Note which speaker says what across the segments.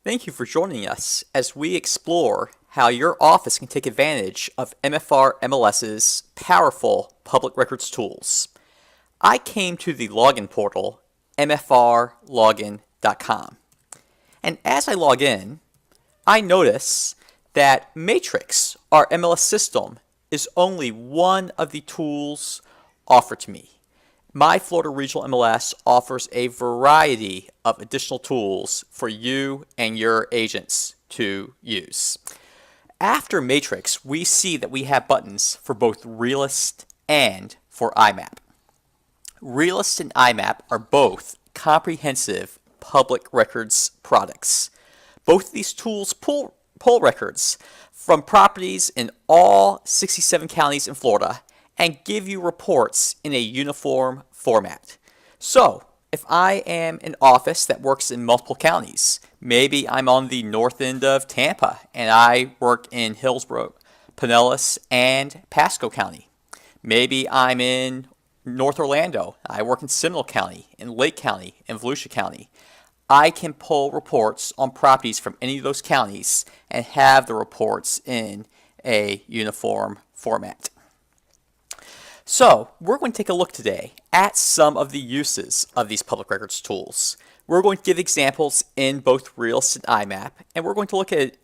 Speaker 1: Thank you for joining us as we explore how your office can take advantage of MFRMLS's powerful public records tools. I came to the login portal, mfrlogin.com, and as I log in, I notice that Matrix, our MLS system, is only one of the tools offered to me. My Florida Regional MLS offers a variety of additional tools for you and your agents to use. After Matrix, we see that we have buttons for both Realist and for iMap. Realist and iMap are both comprehensive public records products. Both of these tools pull records from properties in all 67 counties in Florida and give you reports in a uniform format. So, if I am an office that works in multiple counties, maybe I'm on the north end of Tampa and I work in Hillsborough, Pinellas, and Pasco County. Maybe I'm in North Orlando. I work in Seminole County, in Lake County, and Volusia County. I can pull reports on properties from any of those counties and have the reports in a uniform format. So, we're going to take a look today at some of the uses of these public records tools. We're going to give examples in both Realist and iMap, and we're going to look at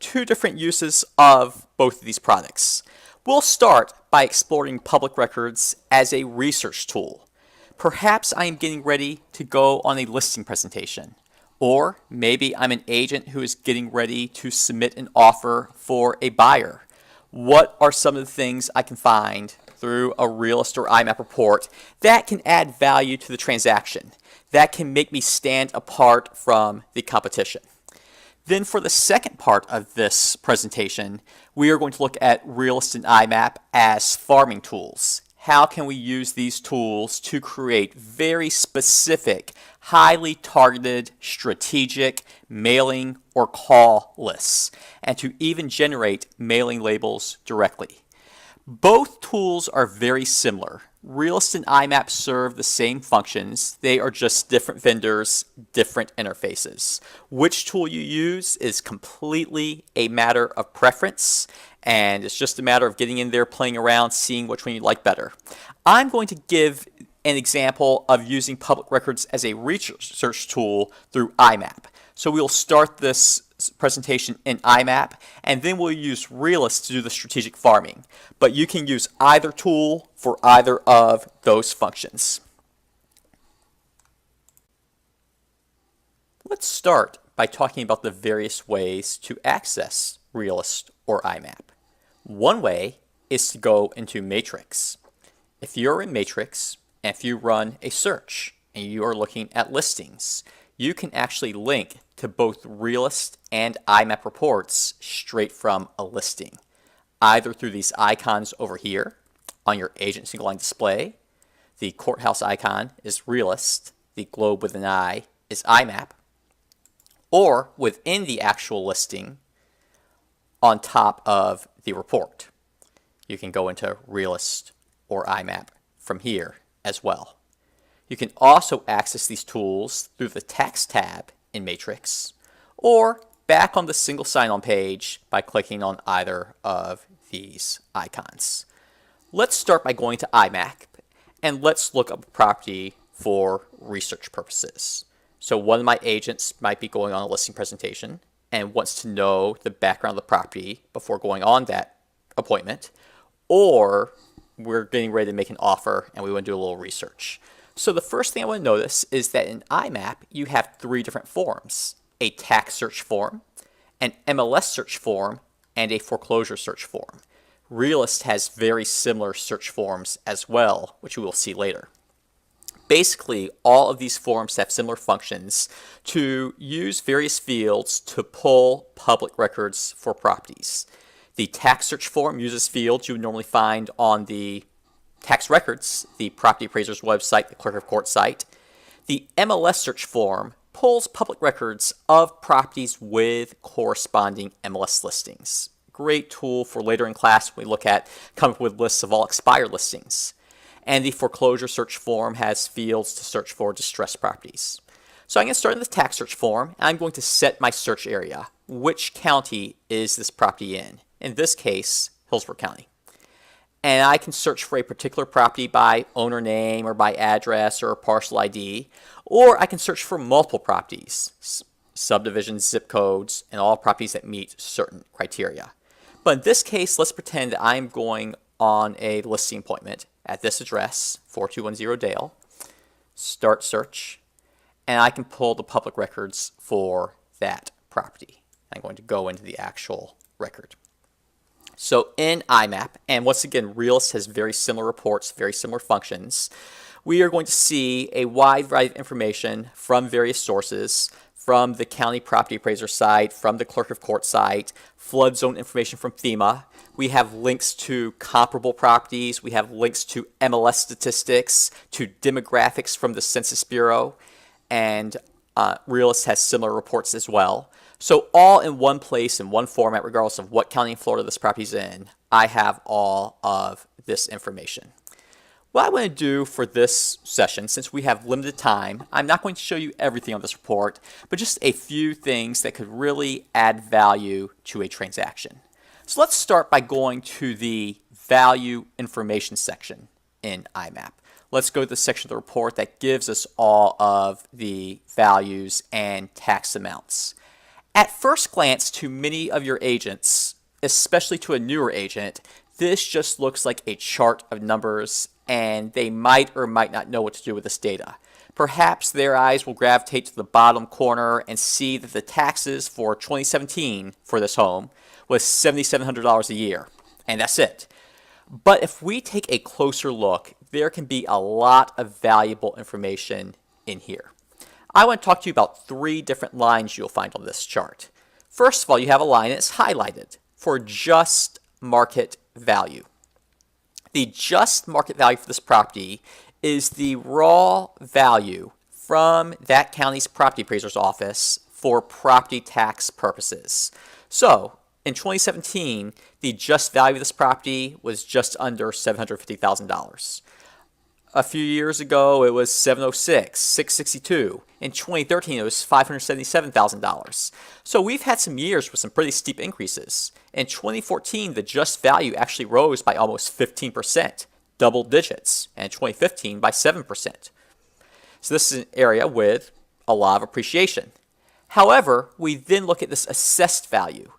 Speaker 1: two different uses of both of these products. We'll start by exploring public records as a research tool. Perhaps I am getting ready to go on a listing presentation, or maybe I'm an agent who is getting ready to submit an offer for a buyer. What are some of the things I can find through a Realist or iMap report that can add value to the transaction, that can make me stand apart from the competition? Then for the second part of this presentation, we are going to look at Realist and iMap as farming tools. How can we use these tools to create very specific, highly targeted, strategic mailing or call lists, and to even generate mailing labels directly? Both tools are very similar. Realist and iMap serve the same functions. They are just different vendors, different interfaces. Which tool you use is completely a matter of preference, and it's just a matter of getting in there, playing around, seeing which one you like better. I'm going to give an example of using public records as a research tool through iMap. So we'll start this presentation in iMap, and then we'll use Realist to do the strategic farming. But you can use either tool for either of those functions. Let's start by talking about the various ways to access Realist or iMap. One way is to go into Matrix. If you're in Matrix, and if you run a search and you are looking at listings, you can actually link to both Realist and iMap reports straight from a listing, either through these icons over here on your agent single line display. The courthouse icon is Realist, the globe with an eye is iMap, or within the actual listing on top of the report. You can go into Realist or iMap from here as well. You can also access these tools through the Text tab in Matrix, or back on the single sign-on page by clicking on either of these icons. Let's start by going to iMap, and let's look up a property for research purposes. So one of my agents might be going on a listing presentation and wants to know the background of the property before going on that appointment, or we're getting ready to make an offer and we want to do a little research. So the first thing I want to notice is that in iMap, you have three different forms: a tax search form, an MLS search form, and a foreclosure search form. Realist has very similar search forms as well, which we will see later. Basically, all of these forms have similar functions to use various fields to pull public records for properties. The tax search form uses fields you would normally find on the tax records, the property appraiser's website, the clerk of court site. The MLS search form pulls public records of properties with corresponding MLS listings. Great tool for later in class when we look at coming up with lists of all expired listings. And the foreclosure search form has fields to search for distressed properties. So I'm going to start in the tax search form, and I'm going to set my search area. Which county is this property in? In this case, Hillsborough County. And I can search for a particular property by owner name or by address or parcel ID, or I can search for multiple properties, subdivisions, zip codes, and all properties that meet certain criteria. But in this case, let's pretend that I'm going on a listing appointment at this address, 4210 Dale, start search, and I can pull the public records for that property. I'm going to go into the actual record. So in iMap, and once again, Realist has very similar reports, very similar functions, we are going to see a wide variety of information from various sources, from the county property appraiser site, from the clerk of court site, flood zone information from FEMA. We have links to comparable properties. We have links to MLS statistics, to demographics from the Census Bureau, and Realist has similar reports as well. So all in one place, in one format, regardless of what county in Florida this property's in, I have all of this information. What I want to do for this session, since we have limited time, I'm not going to show you everything on this report, but just a few things that could really add value to a transaction. So let's start by going to the value information section in iMap. Let's go to the section of the report that gives us all of the values and tax amounts. At first glance, to many of your agents, especially to a newer agent, this just looks like a chart of numbers, and they might or might not know what to do with this data. Perhaps their eyes will gravitate to the bottom corner and see that the taxes for 2017 for this home was $7,700 a year, and that's it. But if we take a closer look, there can be a lot of valuable information in here. I want to talk to you about three different lines you'll find on this chart. First of all, you have a line that's highlighted for just market value. The just market value for this property is the raw value from that county's property appraiser's office for property tax purposes. So in 2017, the just value of this property was just under $750,000. A few years ago, it was $706,000, $662,000. In 2013, it was $577,000. So we've had some years with some pretty steep increases. In 2014, the just value actually rose by almost 15%, double digits, and in 2015 by 7%. So this is an area with a lot of appreciation. However, we then look at this assessed value.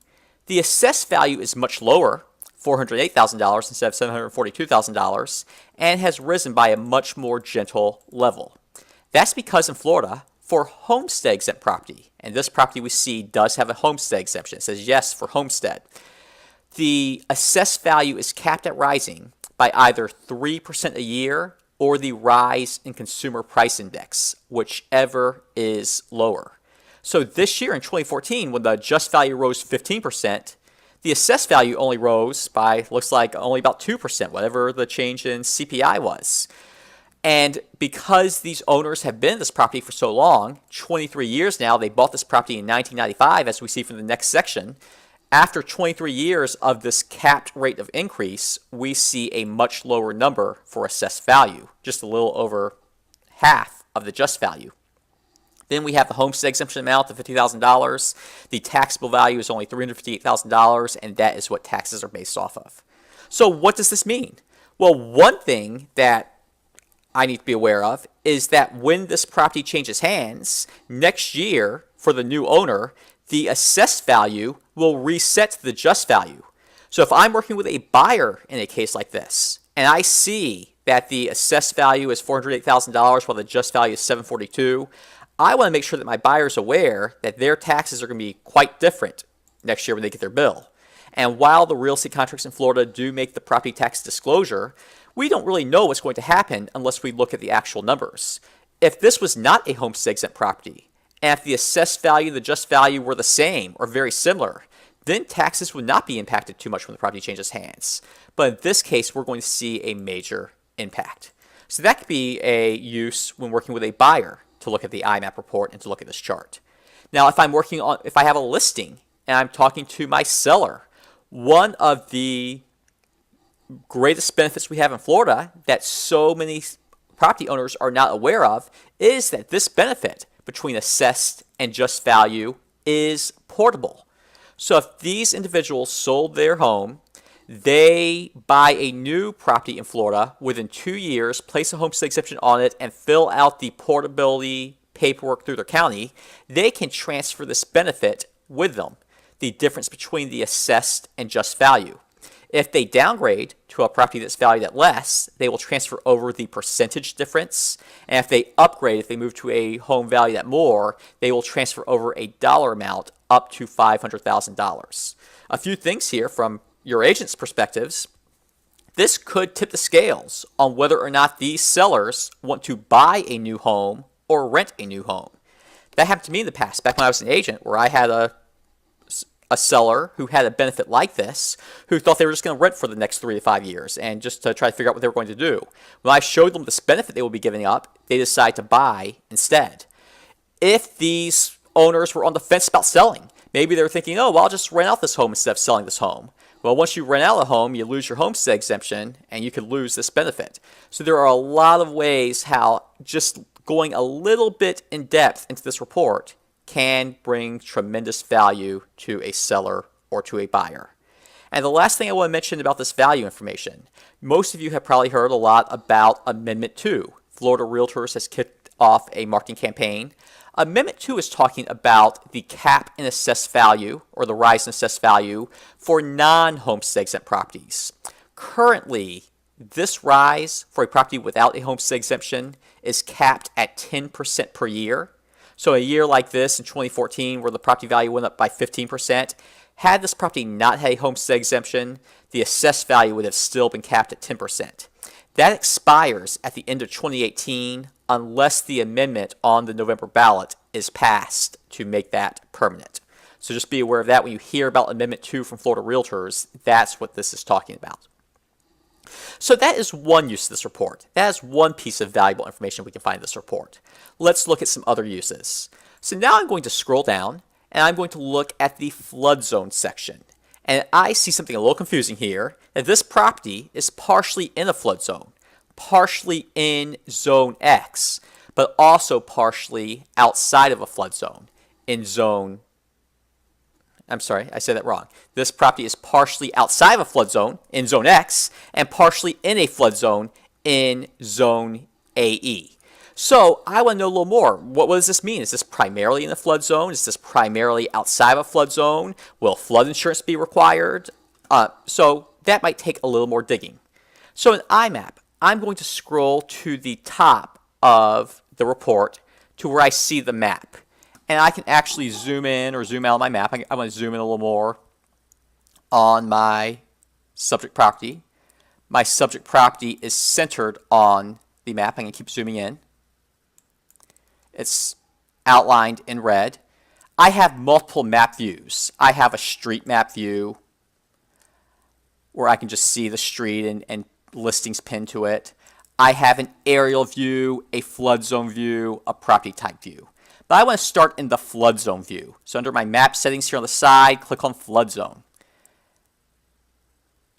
Speaker 1: The assessed value is much lower, $408,000 instead of $742,000, and has risen by a much more gentle level. That's because in Florida, for homestead exempt property, and this property we see does have a homestead exemption, it says yes for homestead, the assessed value is capped at rising by either 3% a year or the rise in consumer price index, whichever is lower. So this year in 2014, when the just value rose 15%, the assessed value only rose by, looks like, only about 2%, whatever the change in CPI was. And because these owners have been in this property for so long, 23 years now, they bought this property in 1995, as we see from the next section. After 23 years of this capped rate of increase, we see a much lower number for assessed value, just a little over half of the just value. Then we have the homestead exemption amount of $50,000. The taxable value is only $358,000, and that is what taxes are based off of. So what does this mean? Well, one thing that I need to be aware of is that when this property changes hands, next year for the new owner, the assessed value will reset to the just value. So if I'm working with a buyer in a case like this, and I see that the assessed value is $408,000 while the just value is $742,000, I want to make sure that my buyer is aware that their taxes are going to be quite different next year when they get their bill. And while the real estate contracts in Florida do make the property tax disclosure, we don't really know what's going to happen unless we look at the actual numbers. If this was not a homestead exempt property, and if the assessed value and the just value were the same or very similar, then taxes would not be impacted too much when the property changes hands. But in this case, we're going to see a major impact. So that could be a use when working with a buyer to look at the iMap report and to look at this chart. Now, if I have a listing and I'm talking to my seller, one of the greatest benefits we have in Florida that so many property owners are not aware of is that this benefit, between assessed and just value is portable. So if these individuals sold their home, they buy a new property in Florida within 2 years, place a homestead exemption on it, and fill out the portability paperwork through their county, they can transfer this benefit with them, the difference between the assessed and just value. If they downgrade to a property that's valued at less, they will transfer over the percentage difference. And if they upgrade, if they move to a home valued at more, they will transfer over a dollar amount up to $500,000. A few things here from your agent's perspectives. This could tip the scales on whether or not these sellers want to buy a new home or rent a new home. That happened to me in the past, back when I was an agent, where I had a seller who had a benefit like this, who thought they were just going to rent for the next 3 to 5 years and just to try to figure out what they were going to do. When I showed them this benefit they would be giving up, they decided to buy instead. If these owners were on the fence about selling, maybe they were thinking, oh, well, I'll just rent out this home instead of selling this home. Well, once you rent out a home, you lose your homestead exemption and you could lose this benefit. So there are a lot of ways how just going a little bit in depth into this report can bring tremendous value to a seller or to a buyer. And the last thing I want to mention about this value information, most of you have probably heard a lot about Amendment 2. Florida Realtors has kicked off a marketing campaign. Amendment 2 is talking about the cap in assessed value, or the rise in assessed value, for non-homestead exempt properties. Currently, this rise for a property without a homestead exemption is capped at 10% per year. So a year like this in 2014, where the property value went up by 15%, had this property not had a homestead exemption, the assessed value would have still been capped at 10%. That expires at the end of 2018 unless the amendment on the November ballot is passed to make that permanent. So just be aware of that when you hear about Amendment 2 from Florida Realtors. That's what this is talking about. So that is one use of this report. That is one piece of valuable information we can find in this report. Let's look at some other uses. So now I'm going to scroll down and I'm going to look at the flood zone section. And I see something a little confusing here, that this property is partially in a flood zone, partially in zone X, but also partially outside of a flood zone in zone, I'm sorry, I said that wrong. This property is partially outside of a flood zone in zone X and partially in a flood zone in zone AE. So I want to know a little more. What does this mean? Is this primarily in a flood zone? Is this primarily outside of a flood zone? Will flood insurance be required? So that might take a little more digging. So in iMap, I'm going to scroll to the top of the report to where I see the map. And I can actually zoom in or zoom out on my map. I want to zoom in a little more on my subject property. My subject property is centered on the map. I'm going to keep zooming in. It's outlined in red. I have multiple map views. I have a street map view where I can just see the street and listings pinned to it. I have an aerial view, a flood zone view, a property type view. But I want to start in the flood zone view. So under my map settings here on the side, click on flood zone.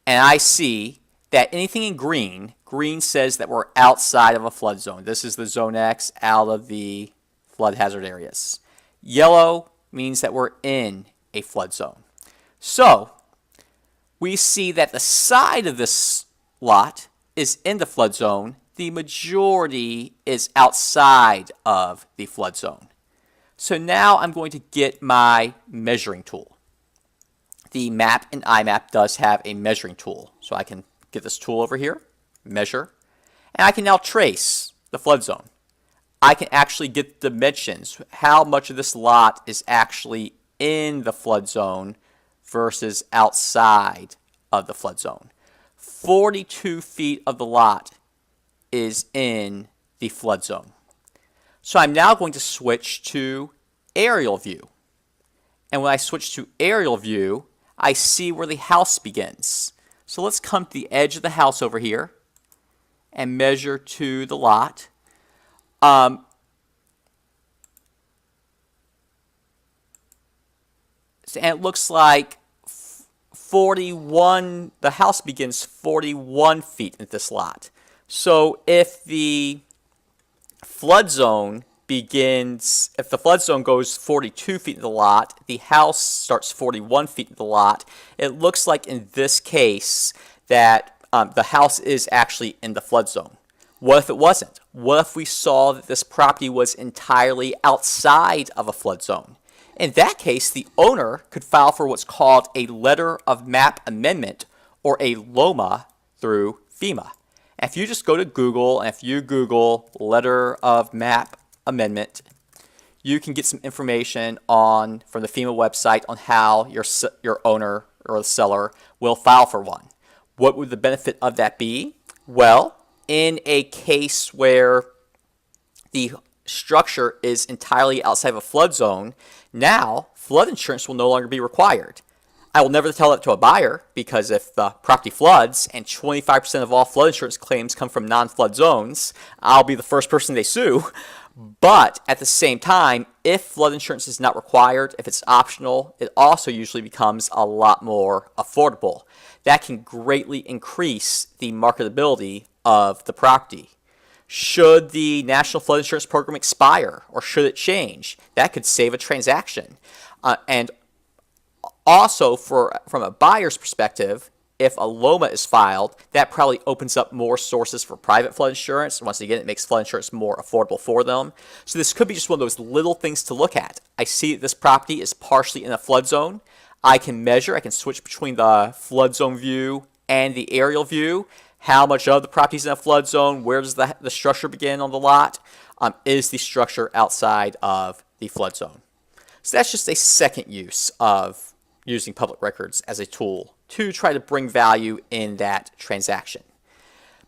Speaker 1: And I see that anything in green, green says that we're outside of a flood zone. This is the zone X out of the flood hazard areas. Yellow means that we're in a flood zone. So we see that the side of this lot is in the flood zone. The majority is outside of the flood zone. So now I'm going to get my measuring tool. The map in iMap does have a measuring tool. So I can get this tool over here, measure, and I can now trace the flood zone. I can actually get dimensions, how much of this lot is actually in the flood zone versus outside of the flood zone. 42 feet of the lot is in the flood zone. So I'm now going to switch to aerial view. And when I switch to aerial view, I see where the house begins. So let's come to the edge of the house over here and measure to the lot. And it looks like 41, the house begins 41 feet in this lot. So if the flood zone begins, if the flood zone goes 42 feet into the lot, the house starts 41 feet into the lot. It looks like in this case that the house is actually in the flood zone. What if it wasn't? What if we saw that this property was entirely outside of a flood zone? In that case, the owner could file for what's called a letter of map amendment, or a LOMA, through FEMA. And if you just go to Google, and if you Google letter of map amendment, you can get some information from the FEMA website on how your owner or the seller will file for one. What would the benefit of that be? Well, in a case where the structure is entirely outside of a flood zone, now flood insurance will no longer be required. I will never tell that to a buyer, because if the property floods and 25% of all flood insurance claims come from non-flood zones, I'll be the first person they sue. But at the same time, if flood insurance is not required, if it's optional, it also usually becomes a lot more affordable. That can greatly increase the marketability of the property. Should the National Flood Insurance Program expire, or should it change? That could save a transaction. And also, from a buyer's perspective, if a LOMA is filed, that probably opens up more sources for private flood insurance. Once again, it makes flood insurance more affordable for them. So this could be just one of those little things to look at. I see that this property is partially in a flood zone. I can measure, I can switch between the flood zone view and the aerial view. How much of the property is in a flood zone? Where does the structure begin on the lot? Is the structure outside of the flood zone? So that's just a second use of using public records as a tool to try to bring value in that transaction.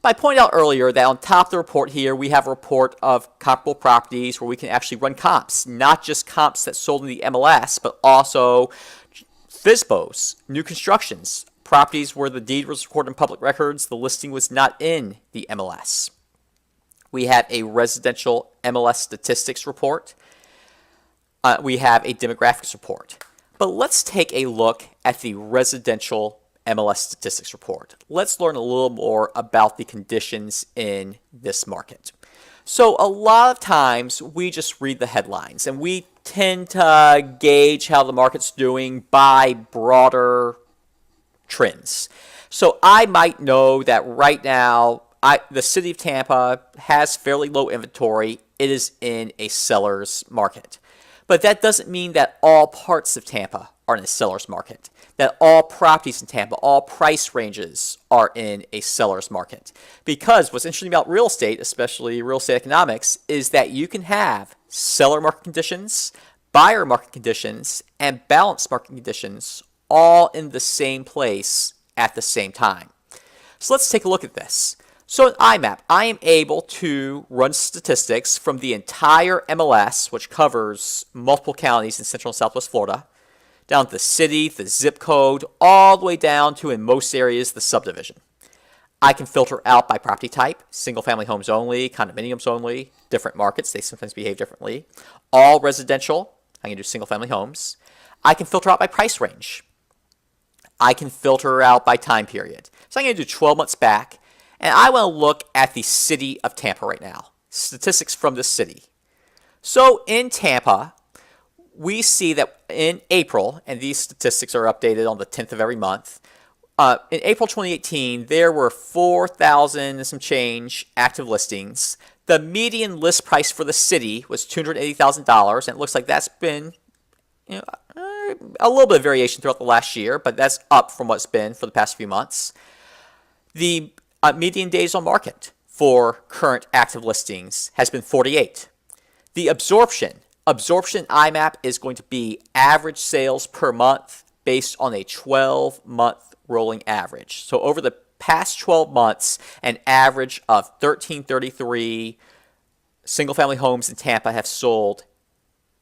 Speaker 1: But I pointed out earlier that on top of the report here, we have a report of comparable properties where we can actually run comps, not just comps that sold in the MLS, but also FSBOs, new constructions, properties where the deed was recorded in public records, the listing was not in the MLS. We have a residential MLS statistics report. We have a demographics report. But let's take a look at the residential MLS statistics report. Let's learn a little more about the conditions in this market. So a lot of times we just read the headlines, and we tend to gauge how the market's doing by broader trends. So I might know that right now the city of Tampa has fairly low inventory. It is in a seller's market. But that doesn't mean that all parts of Tampa are in a seller's market, that all properties in Tampa, all price ranges are in a seller's market. Because what's interesting about real estate, especially real estate economics, is that you can have seller market conditions, buyer market conditions, and balanced market conditions all in the same place at the same time. So let's take a look at this. So in iMap, I am able to run statistics from the entire MLS, which covers multiple counties in Central and Southwest Florida, down to the city, the zip code, all the way down to, in most areas, the subdivision. I can filter out by property type, single-family homes only, condominiums only, different markets, they sometimes behave differently. All residential, I can do single-family homes. I can filter out by price range. I can filter out by time period. So I'm going to do 12 months back. And I want to look at the city of Tampa right now. Statistics from the city. So in Tampa, we see that in April, and these statistics are updated on the 10th of every month, in April 2018, there were 4,000 and some change active listings. The median list price for the city was $280,000, and it looks like that's been a little bit of variation throughout the last year, but that's up from what's been for the past few months. The median days on market for current active listings has been 48. The absorption iMap is going to be average sales per month based on a 12-month rolling average. So over the past 12 months, an average of 1,333 single-family homes in Tampa have sold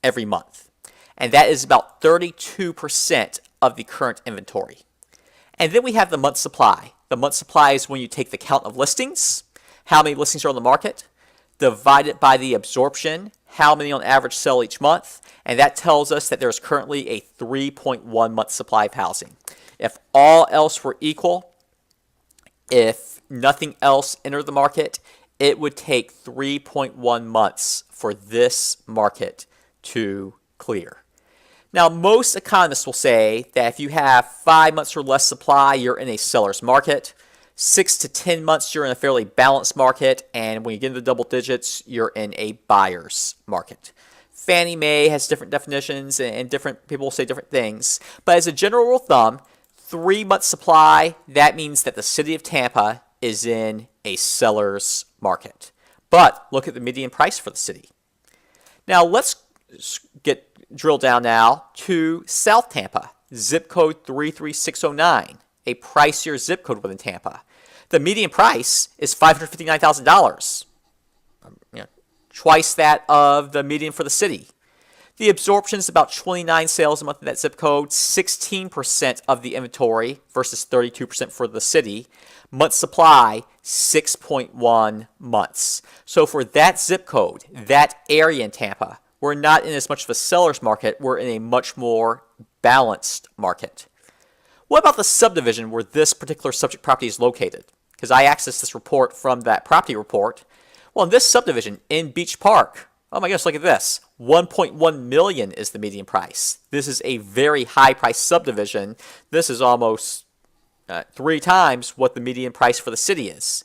Speaker 1: every month. And that is about 32% of the current inventory. And then we have the month supply. The month supply is when you take the count of listings, how many listings are on the market, divide it by the absorption, how many on average sell each month, and that tells us that there's currently a 3.1 month supply of housing. If all else were equal, if nothing else entered the market, it would take 3.1 months for this market to clear. Now, most economists will say that if you have 5 months or less supply, you're in a seller's market. 6 to 10 months, you're in a fairly balanced market. And when you get into double digits, you're in a buyer's market. Fannie Mae has different definitions, and different people will say different things. But as a general rule of thumb, 3 months supply, that means that the city of Tampa is in a seller's market. But look at the median price for the city. Now, let's drill down now to South Tampa, zip code 33609, a pricier zip code within Tampa. The median price is $559,000, twice that of the median for the city. The absorption is about 29 sales a month in that zip code, 16% of the inventory versus 32% for the city. Month supply, 6.1 months. So for that zip code, that area in Tampa, we're not in as much of a seller's market. We're in a much more balanced market. What about the subdivision where this particular subject property is located? Because I accessed this report from that property report. Well, in this subdivision in Beach Park, oh my gosh, look at this. 1.1 million is the median price. This is a very high price subdivision. This is almost 3 times what the median price for the city is.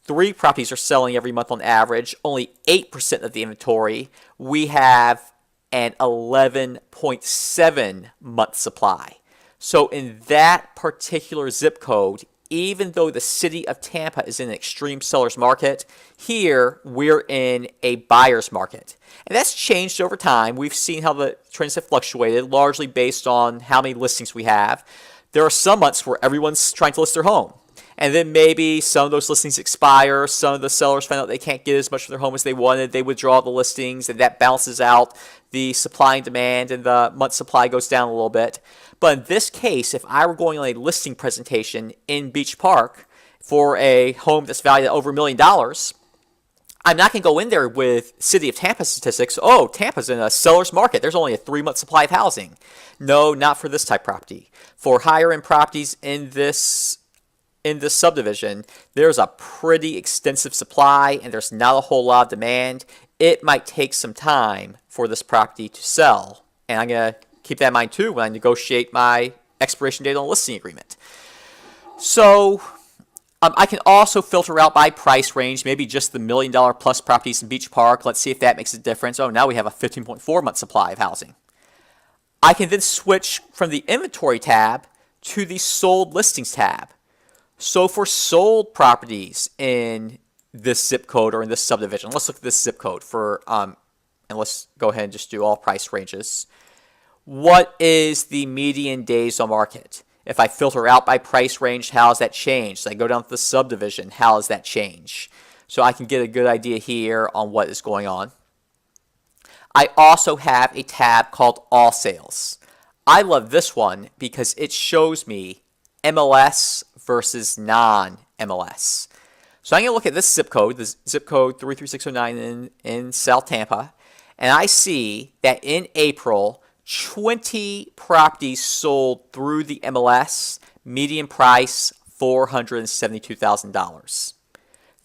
Speaker 1: 3 properties are selling every month on average, only 8% of the inventory. We have an 11.7 month supply. So in that particular zip code, even though the city of Tampa is in an extreme seller's market, here we're in a buyer's market. And that's changed over time. We've seen how the trends have fluctuated, largely based on how many listings we have. There are some months where everyone's trying to list their home. And then maybe some of those listings expire. Some of the sellers find out they can't get as much for their home as they wanted. They withdraw the listings, and that balances out the supply and demand, and the month supply goes down a little bit. But in this case, if I were going on a listing presentation in Beach Park for a home that's valued at over $1 million, I'm not going to go in there with City of Tampa statistics. Oh, Tampa's in a seller's market. There's only a 3-month supply of housing. No, not for this type property. For higher end properties in this subdivision, there's a pretty extensive supply and there's not a whole lot of demand. It might take some time for this property to sell. And I'm going to keep that in mind too when I negotiate my expiration date on a listing agreement. So I can also filter out by price range, maybe just the $1 million plus properties in Beach Park. Let's see if that makes a difference. Oh, now we have a 15.4 month supply of housing. I can then switch from the inventory tab to the sold listings tab. So for sold properties in this zip code or in this subdivision, let's look at this zip code and let's go ahead and just do all price ranges. What is the median days on market? If I filter out by price range, how has that changed? I go down to the subdivision, how has that changed? So I can get a good idea here on what is going on. I also have a tab called All Sales. I love this one because it shows me MLS versus non-MLS. So I'm going to look at this zip code, the zip code 33609 in South Tampa, and I see that in April, 20 properties sold through the MLS, median price $472,000.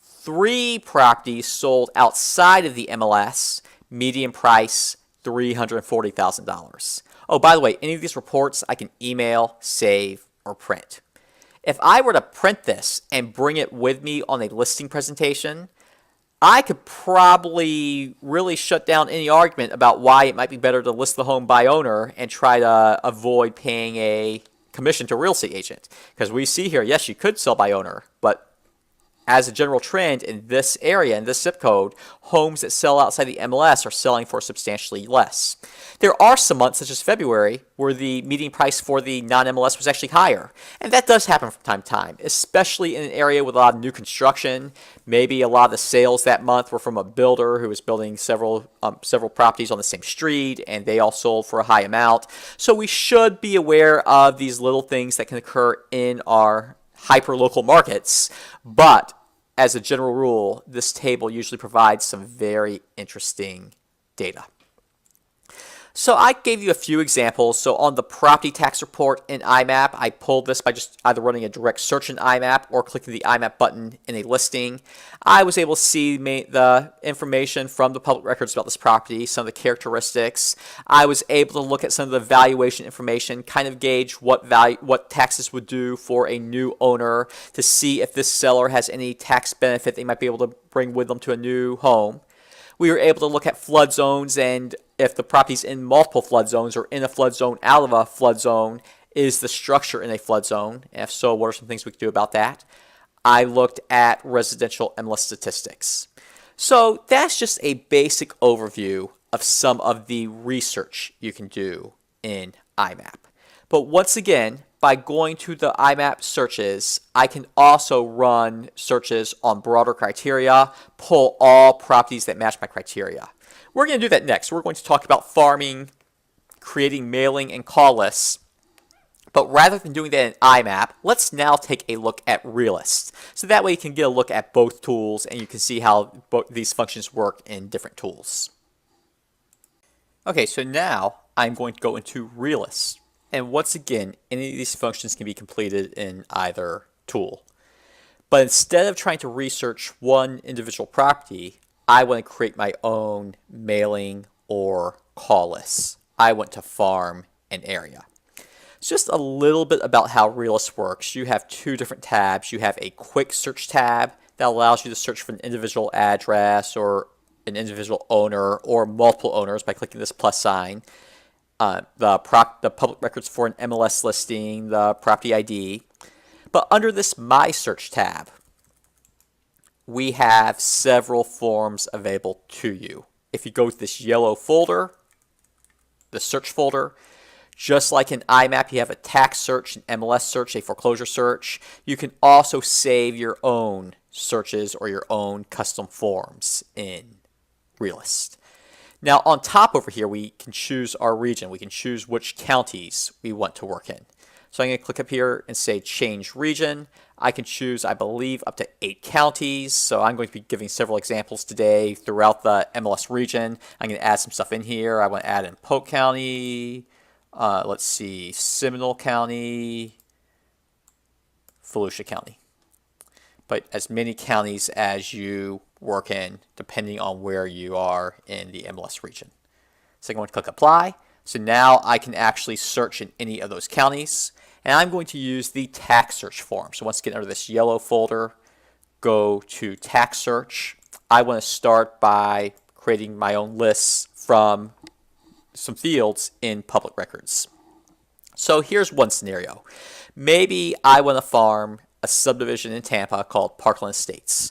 Speaker 1: 3 properties sold outside of the MLS, median price $340,000. Oh, by the way, any of these reports I can email, save, or print. If I were to print this and bring it with me on a listing presentation, I could probably really shut down any argument about why it might be better to list the home by owner and try to avoid paying a commission to a real estate agent. Because we see here, yes, you could sell by owner, but as a general trend in this area, in this zip code, homes that sell outside the MLS are selling for substantially less. There are some months, such as February, where the median price for the non-MLS was actually higher. And that does happen from time to time, especially in an area with a lot of new construction. Maybe a lot of the sales that month were from a builder who was building several properties on the same street, and they all sold for a high amount. So we should be aware of these little things that can occur in our hyper-local markets, but as a general rule, this table usually provides some very interesting data. So I gave you a few examples. So on the property tax report in iMap, I pulled this by just either running a direct search in iMap or clicking the iMap button in a listing. I was able to see the information from the public records about this property, some of the characteristics. I was able to look at some of the valuation information, kind of gauge what taxes would do for a new owner, to see if this seller has any tax benefit they might be able to bring with them to a new home. We were able to look at flood zones, and if the property's in multiple flood zones or in a flood zone, out of a flood zone, is the structure in a flood zone? And if so, what are some things we could do about that? I looked at residential MLS statistics. So that's just a basic overview of some of the research you can do in iMap. But once again, by going to the iMap searches, I can also run searches on broader criteria, pull all properties that match my criteria. We're going to do that next. We're going to talk about farming, creating mailing and call lists. But rather than doing that in iMap, let's now take a look at Realist. So that way you can get a look at both tools and you can see how both these functions work in different tools. Okay, so now I'm going to go into Realist. And once again, any of these functions can be completed in either tool. But instead of trying to research one individual property, I want to create my own mailing or call lists. I want to farm an area. So just a little bit about how Realist works. You have two different tabs. You have a quick search tab that allows you to search for an individual address or an individual owner or multiple owners by clicking this plus sign. The public records for an MLS listing, the property ID. But under this My Search tab, we have several forms available to you. If you go to this yellow folder, the search folder, just like in iMap, you have a tax search, an MLS search, a foreclosure search. You can also save your own searches or your own custom forms in Realist. Now on top over here, we can choose our region. We can choose which counties we want to work in. So I'm going to click up here and say change region. I can choose, I believe, up to 8 counties. So I'm going to be giving several examples today throughout the MLS region. I'm going to add some stuff in here. I want to add in Polk County, let's see, Seminole County, Volusia County. But as many counties as you work in, depending on where you are in the MLS region. So I'm going to click apply. So now I can actually search in any of those counties. And I'm going to use the tax search form. So once again, under this yellow folder, go to tax search. I want to start by creating my own lists from some fields in public records. So here's one scenario. Maybe I want to farm a subdivision in Tampa called Parkland Estates.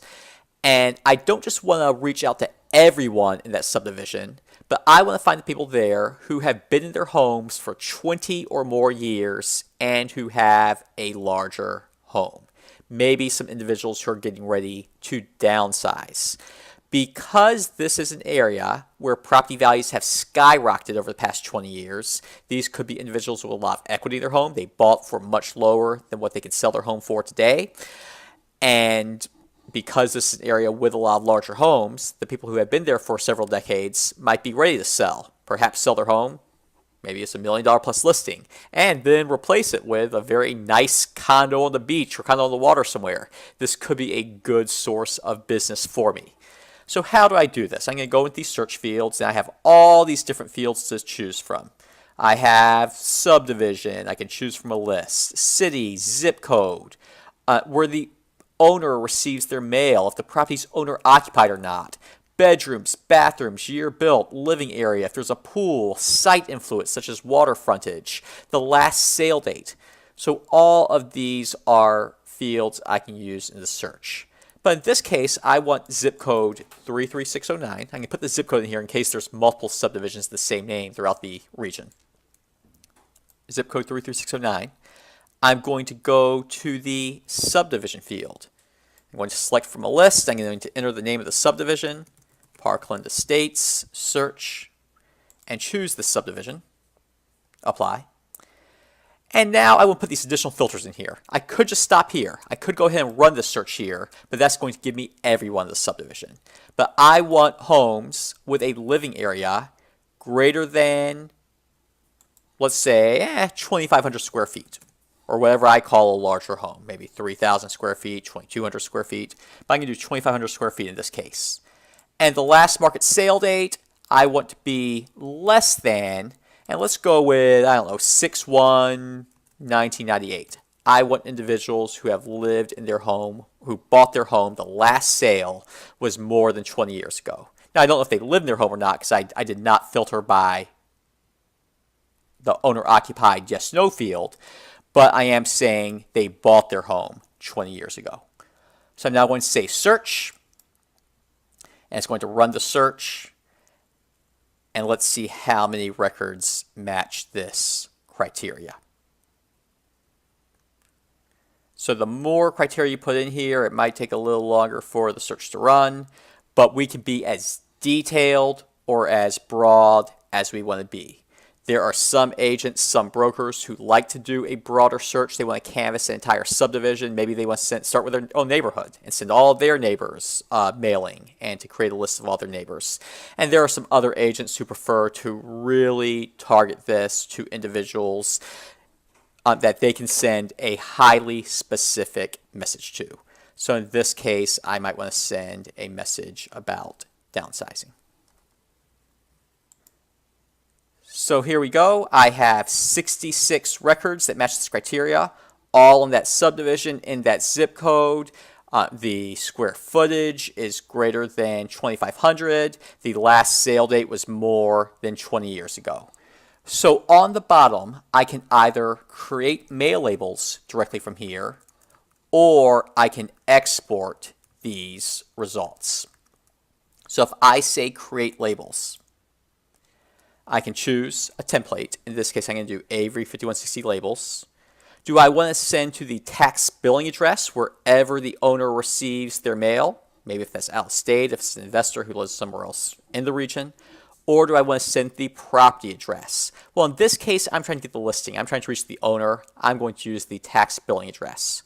Speaker 1: And I don't just want to reach out to everyone in that subdivision, but I want to find the people there who have been in their homes for 20 or more years and who have a larger home. Maybe some individuals who are getting ready to downsize. Because this is an area where property values have skyrocketed over the past 20 years, these could be individuals with a lot of equity in their home. They bought for much lower than what they can sell their home for today. And because this is an area with a lot of larger homes, the people who have been there for several decades might be ready to sell. Perhaps sell their home, maybe it's $1 million plus listing, and then replace it with a very nice condo on the beach or condo on the water somewhere. This could be a good source of business for me. So how do I do this? I'm going to go into these search fields, and I have all these different fields to choose from. I have subdivision, I can choose from a list, city, zip code, where the owner receives their mail, if the property's owner occupied or not, bedrooms, bathrooms, year built, living area, if there's a pool, site influence such as water frontage, the last sale date. So all of these are fields I can use in the search. But in this case, I want zip code 33609. I can put the zip code in here in case there's multiple subdivisions of the same name throughout the region. Zip code 33609. I'm going to go to the subdivision field. I'm going to select from a list. I'm going to enter the name of the subdivision, Parkland Estates, search, and choose the subdivision. Apply. And now I will put these additional filters in here. I could just stop here. I could go ahead and run the search here, but that's going to give me everyone in the subdivision. But I want homes with a living area greater than let's say 2,500 square feet, or whatever I call a larger home, maybe 3,000 square feet, 2,200 square feet, but I'm going to do 2,500 square feet in this case. And the last market sale date, I want to be less than, and let's go with, I don't know, 6/1/1998. I want individuals who have lived in their home, who bought their home, the last sale was more than 20 years ago. Now, I don't know if they lived in their home or not because I did not filter by the owner-occupied yes/no field, but I am saying they bought their home 20 years ago. So I'm now going to say search, and it's going to run the search, and let's see how many records match this criteria. So the more criteria you put in here, it might take a little longer for the search to run, but we can be as detailed or as broad as we want to be. There are some agents, some brokers who like to do a broader search. They want to canvass an entire subdivision. Maybe they want to start with their own neighborhood and send all of their neighbors mailing and to create a list of all their neighbors. And there are some other agents who prefer to really target this to individuals that they can send a highly specific message to. So in this case, I might want to send a message about downsizing. So here we go. I have 66 records that match this criteria, all in that subdivision, in that zip code. The square footage is greater than 2,500. The last sale date was more than 20 years ago. So on the bottom, I can either create mail labels directly from here, or I can export these results. So if I say create labels, I can choose a template. In this case, I'm going to do Avery 5160 labels. Do I want to send to the tax billing address wherever the owner receives their mail? Maybe if that's out of state, if it's an investor who lives somewhere else in the region. Or do I want to send the property address? Well, in this case, I'm trying to get the listing. I'm trying to reach the owner. I'm going to use the tax billing address.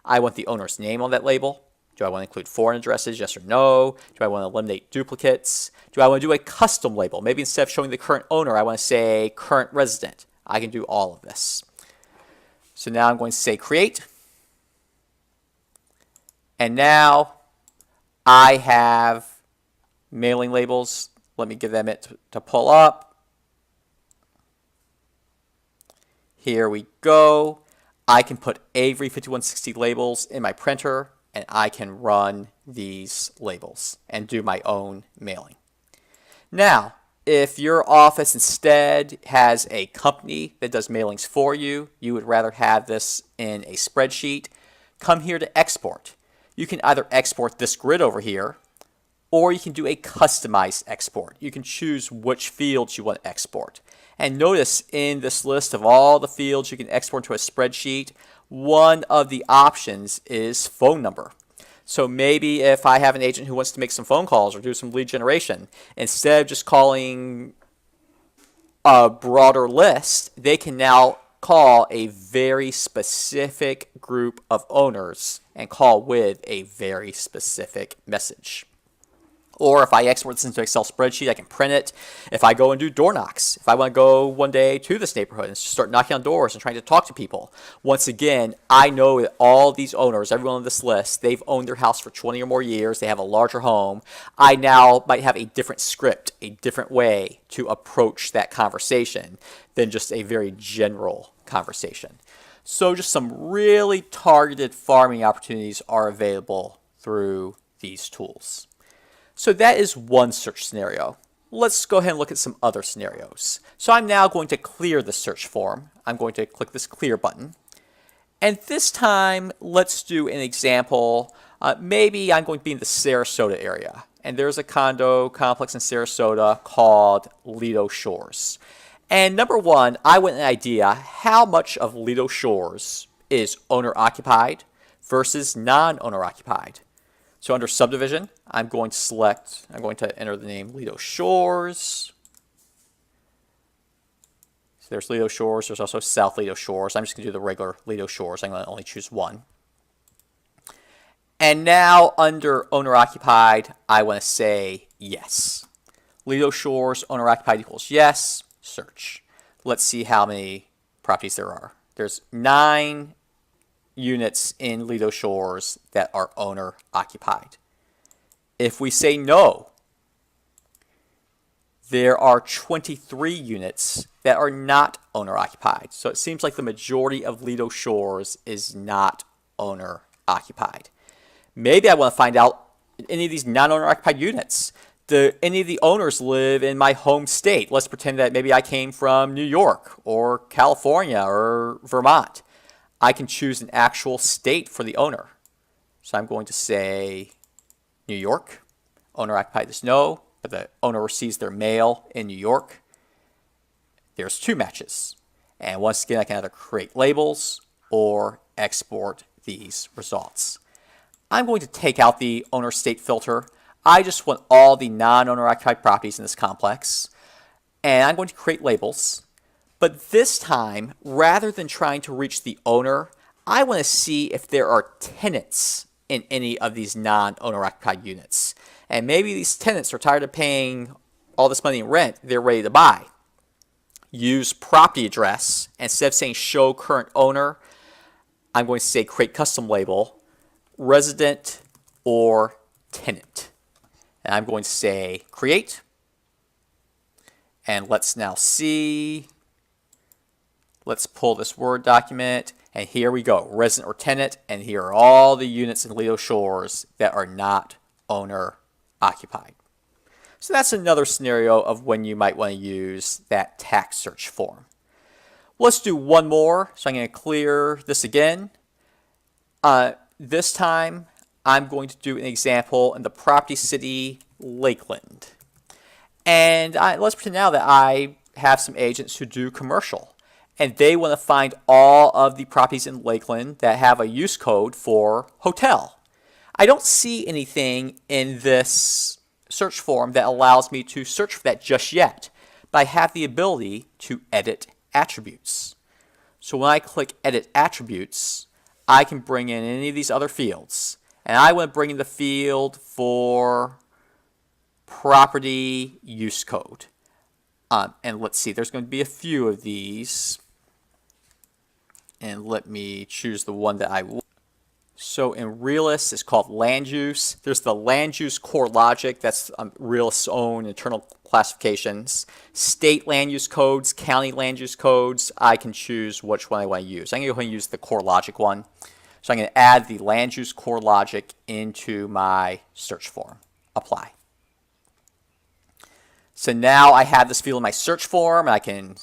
Speaker 1: I want the owner's name on that label. Do I want to include foreign addresses, yes or no? Do I want to eliminate duplicates? Do I want to do a custom label? Maybe instead of showing the current owner, I want to say current resident. I can do all of this. So now I'm going to say create. And now I have mailing labels. Let me give them it to pull up. Here we go. I can put Avery 5160 labels in my printer, and I can run these labels and do my own mailing. Now, if your office instead has a company that does mailings for you, you would rather have this in a spreadsheet, come here to export. You can either export this grid over here, or you can do a customized export. You can choose which fields you want to export. And notice in this list of all the fields you can export to a spreadsheet, one of the options is phone number. So maybe if I have an agent who wants to make some phone calls or do some lead generation, instead of just calling a broader list, they can now call a very specific group of owners and call with a very specific message. Or if I export this into an Excel spreadsheet, I can print it. If I go and do door knocks, if I want to go one day to this neighborhood and start knocking on doors and trying to talk to people, once again, I know that all these owners, everyone on this list, they've owned their house for 20 or more years. They have a larger home. I now might have a different script, a different way to approach that conversation than just a very general conversation. So just some really targeted farming opportunities are available through these tools. So that is one search scenario. Let's go ahead and look at some other scenarios. So I'm now going to clear the search form. I'm going to click this clear button. And this time, let's do an example. Maybe I'm going to be in the Sarasota area. And there's a condo complex in Sarasota called Lido Shores. And number one, I want an idea how much of Lido Shores is owner-occupied versus non-owner occupied. So under subdivision, I'm going to enter the name Lido Shores. So there's Lido Shores. There's also South Lido Shores. I'm just going to do the regular Lido Shores. I'm going to only choose one. And now under owner occupied, I want to say yes. Lido Shores owner occupied equals yes. Search. let's see how many properties there are. There's 9 units in Lido Shores that are owner occupied. If we say no, there are 23 units that are not owner occupied. So it seems like the majority of Lido Shores is not owner occupied. Maybe I want to find out any of these non-owner occupied units. Do any of the owners live in my home state? Let's pretend that maybe I came from New York or California or Vermont. I can choose an actual state for the owner. So I'm going to say New York. Owner occupied is no, but the owner receives their mail in New York. There's 2 matches. And once again, I can either create labels or export these results. I'm going to take out the owner state filter. I just want all the non-owner occupied properties in this complex. And I'm going to create labels. But this time, rather than trying to reach the owner, I want to see if there are tenants in any of these non-owner occupied units. And maybe these tenants are tired of paying all this money in rent. They're ready to buy. Use property address. Instead of saying show current owner, I'm going to say create custom label, resident or tenant. And I'm going to say create. And let's now see. Let's pull this Word document. And here we go, resident or tenant. And here are all the units in Lido Shores that are not owner occupied. So that's another scenario of when you might want to use that tax search form. Let's do one more. So I'm going to clear this again. This time, I'm going to do an example in the property city, Lakeland. And let's pretend now that I have some agents who do commercial. And they want to find all of the properties in Lakeland that have a use code for hotel. I don't see anything in this search form that allows me to search for that just yet. But I have the ability to edit attributes. So when I click Edit Attributes, I can bring in any of these other fields. And I want to bring in the field for property use code. And let's see, there's going to be a few of these. And let me choose the one that I want. So in Realist, it's called land use. There's the land use core logic. That's Realist's own internal classifications. State land use codes, county land use codes. I can choose which one I want to use. I'm going to go ahead and use the core logic one. So I'm going to add the land use core logic into my search form. Apply. So now I have this field in my search form, and I can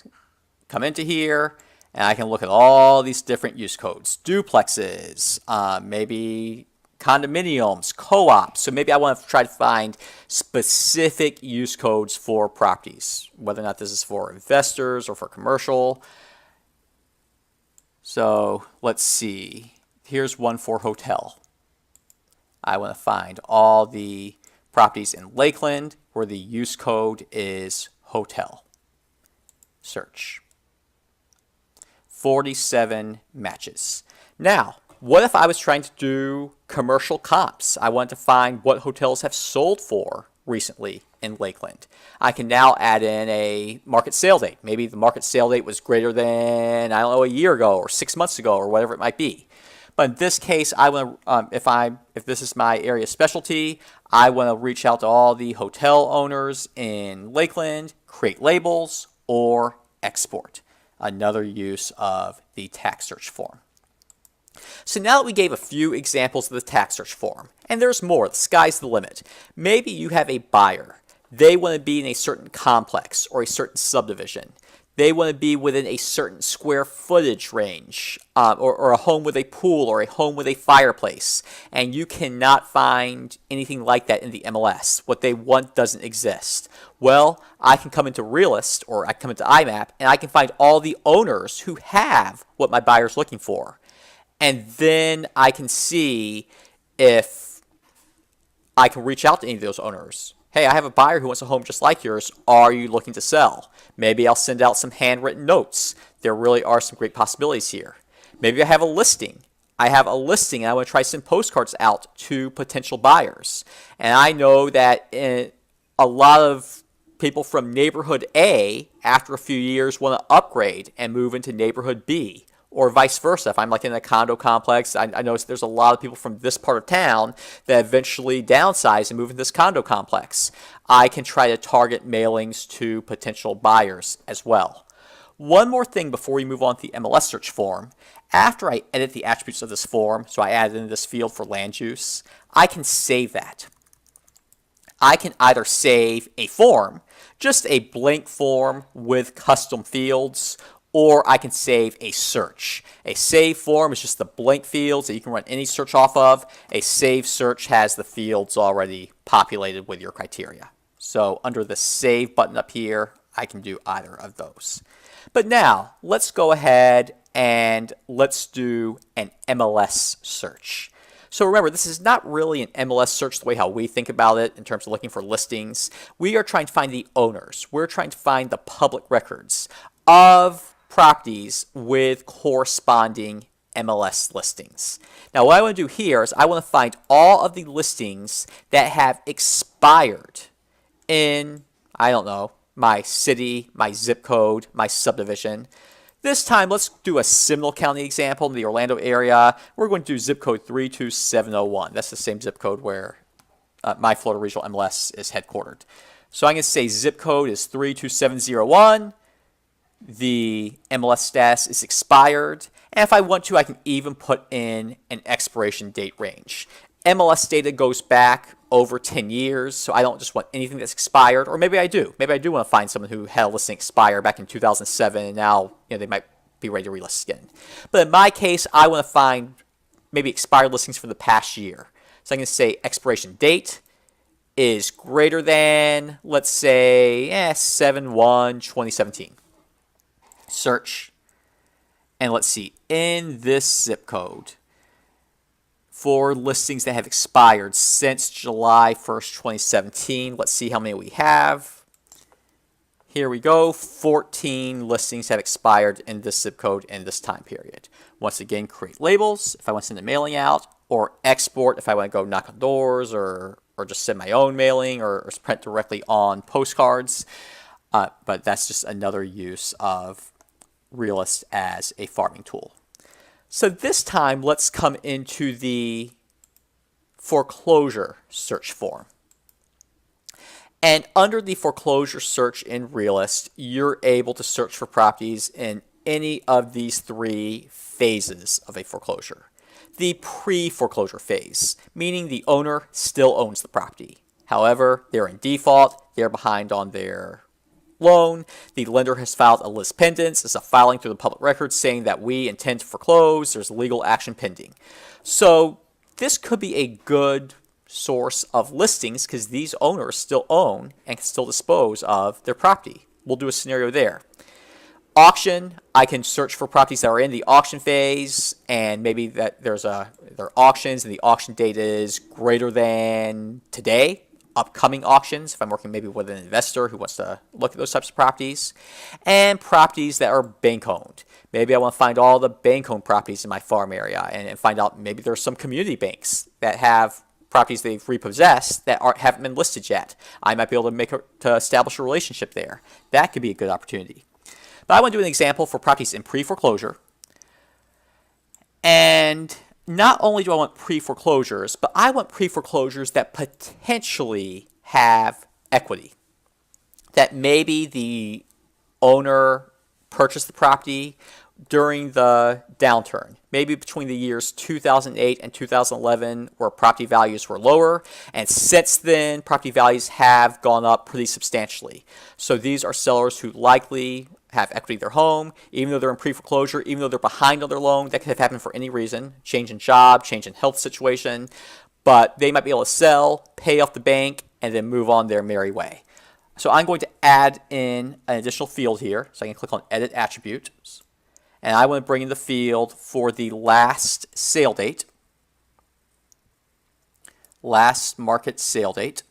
Speaker 1: come into here, and I can look at all these different use codes. Duplexes, maybe condominiums, co-ops. So maybe I want to try to find specific use codes for properties, whether or not this is for investors or for commercial. So let's see. Here's one for hotel. I want to find all the properties in Lakeland where the use code is hotel. Search. 47 matches. Now, what if I was trying to do commercial comps? I want to find what hotels have sold for recently in Lakeland. I can now add in a market sale date. Maybe the market sale date was greater than, I don't know, a year ago or 6 months ago or whatever it might be. But in this case, I want to, if this is my area specialty, I want to reach out to all the hotel owners in Lakeland, create labels, or export. Another use of the tax search form. So now that we gave a few examples of the tax search form, and there's more, the sky's the limit. Maybe you have a buyer. They want to be in a certain complex or a certain subdivision. They want to be within a certain square footage range, or a home with a pool or a home with a fireplace. And you cannot find anything like that in the MLS. What they want doesn't exist. Well, I can come into Realist, or I come into iMap, and I can find all the owners who have what my buyer's looking for. And then I can see if I can reach out to any of those owners. Hey, I have a buyer who wants a home just like yours. Are you looking to sell? Maybe I'll send out some handwritten notes. There really are some great possibilities here. Maybe I have a listing. I have a listing and I want to try to send postcards out to potential buyers. And I know that a lot of people from neighborhood A, after a few years, want to upgrade and move into neighborhood B, or vice versa. If I'm like in a condo complex, I notice there's a lot of people from this part of town that eventually downsize and move into this condo complex. I can try to target mailings to potential buyers as well. One more thing before we move on to the MLS search form. After I edit the attributes of this form, so I added in this field for land use, I can save that. I can either save a form, just a blank form with custom fields, or I can save a search. A save form is just the blank fields that you can run any search off of. A save search has the fields already populated with your criteria. So under the save button up here, I can do either of those. But now let's go ahead and let's do an MLS search. So remember, this is not really an MLS search the way how we think about it in terms of looking for listings. We are trying to find the owners. We're trying to find the public records of properties with corresponding MLS listings. Now what I want to do here is I want to find all of the listings that have expired in, I don't know, my city, my zip code, my subdivision. This time, let's do a Seminole County example in the Orlando area. We're going to do zip code 32701. That's the same zip code where my Florida Regional MLS is headquartered. So I'm going to say zip code is 32701. The MLS status is expired. And if I want to, I can even put in an expiration date range. MLS data goes back over 10 years, so I don't just want anything that's expired, or maybe I do. Maybe I do want to find someone who had a listing expire back in 2007, and now they might be ready to relist again. But in my case, I want to find maybe expired listings for the past year. So I'm going to say expiration date is greater than, let's say, 7/1/2017. Search, and let's see, in this zip code, for listings that have expired since July 1st, 2017. Let's see how many we have. Here we go. 14 listings have expired in this zip code in this time period. Once again, create labels if I want to send a mailing out, or export if I want to go knock on doors, or just send my own mailing, or print directly on postcards. But that's just another use of Realist as a farming tool. So this time, let's come into the foreclosure search form. And under the foreclosure search in Realist, you're able to search for properties in any of these three phases of a foreclosure. The pre-foreclosure phase, meaning the owner still owns the property. However, they're in default, they're behind on their loan, the lender has filed a lis pendens, it's a filing through the public records saying that we intend to foreclose, there's legal action pending. So this could be a good source of listings because these owners still own and can still dispose of their property. We'll do a scenario there. Auction, I can search for properties that are in the auction phase, and maybe that there are auctions and the auction date is greater than today. Upcoming auctions, if I'm working maybe with an investor who wants to look at those types of properties, and properties that are bank owned. Maybe I want to find all the bank owned properties in my farm area and find out maybe there's some community banks that have properties they've repossessed that haven't been listed yet. I might be able to establish a relationship there. That could be a good opportunity. But I want to do an example for properties in pre-foreclosure. And not only do I want pre-foreclosures, but I want pre-foreclosures that potentially have equity. That maybe the owner purchased the property during the downturn, maybe between the years 2008 and 2011, where property values were lower, and since then property values have gone up pretty substantially. So these are sellers who likely have equity in their home, even though they're in pre-foreclosure, even though they're behind on their loan. That could have happened for any reason, change in job, change in health situation, but they might be able to sell, pay off the bank, and then move on their merry way. So I'm going to add in an additional field here. So I can click on Edit Attributes, and I want to bring in the field for the last sale date, last market sale date.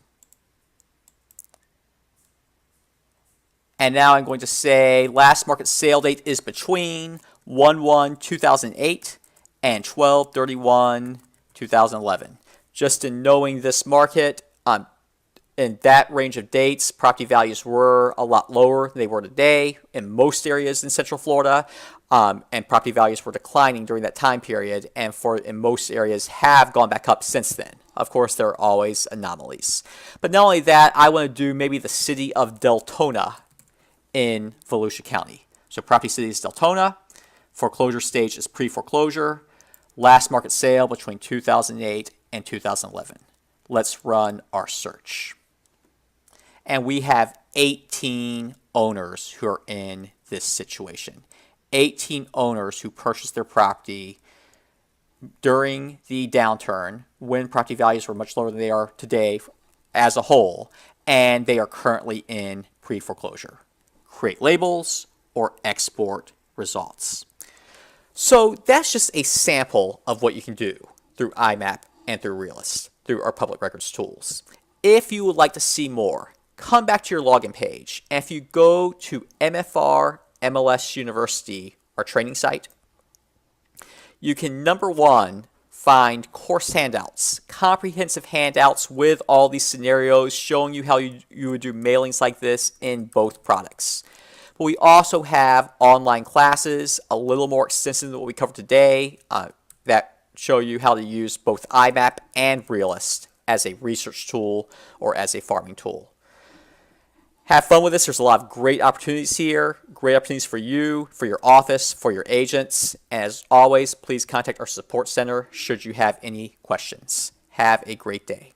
Speaker 1: And now I'm going to say last market sale date is between 1/1/2008 and 12/31/2011. Just in knowing this market, in that range of dates, property values were a lot lower than they were today in most areas in Central Florida, and property values were declining during that time period, and in most areas have gone back up since then. Of course, there are always anomalies. But not only that, I want to do maybe the city of Deltona in Volusia County. So property city is Deltona, foreclosure stage is pre-foreclosure, last market sale between 2008 and 2011. Let's run our search. And we have 18 owners who are in this situation. 18 owners who purchased their property during the downturn when property values were much lower than they are today as a whole, and they are currently in pre-foreclosure. Create labels or export results. So that's just a sample of what you can do through iMap and through Realist, through our public records tools. If you would like to see more, come back to your login page, and if you go to MFRMLS University, our training site, you can, number one, find course handouts, comprehensive handouts with all these scenarios showing you how you would do mailings like this in both products. But we also have online classes, a little more extensive than what we covered today, that show you how to use both iMap and Realist as a research tool or as a farming tool. Have fun with this. There's a lot of great opportunities here, great opportunities for you, for your office, for your agents. As always, please contact our support center should you have any questions. Have a great day.